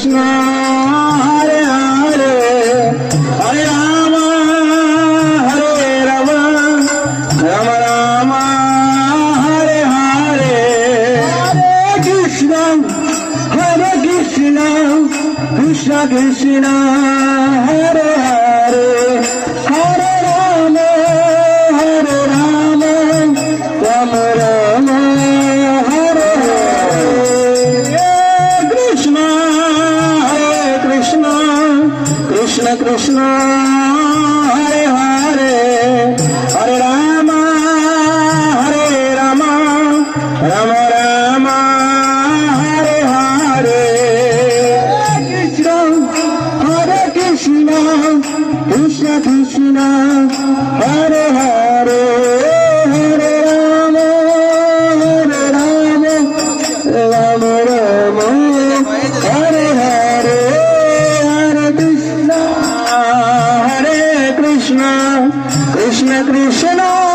Krishna Hare Hare Hare Ram Hare Ram Ram Ram Hare Hare Hare Krishna Krishna Krishna Hare Hare Hare Ram Ram Ram Hare Hare Krishna Krishna Krishna Hare Hare Hare Ram Ram Ram Hare Hare Krishna Krishna Hare Hare Hare Ram Ram Ram Hare Hare Hare Krishna Krishna Krishna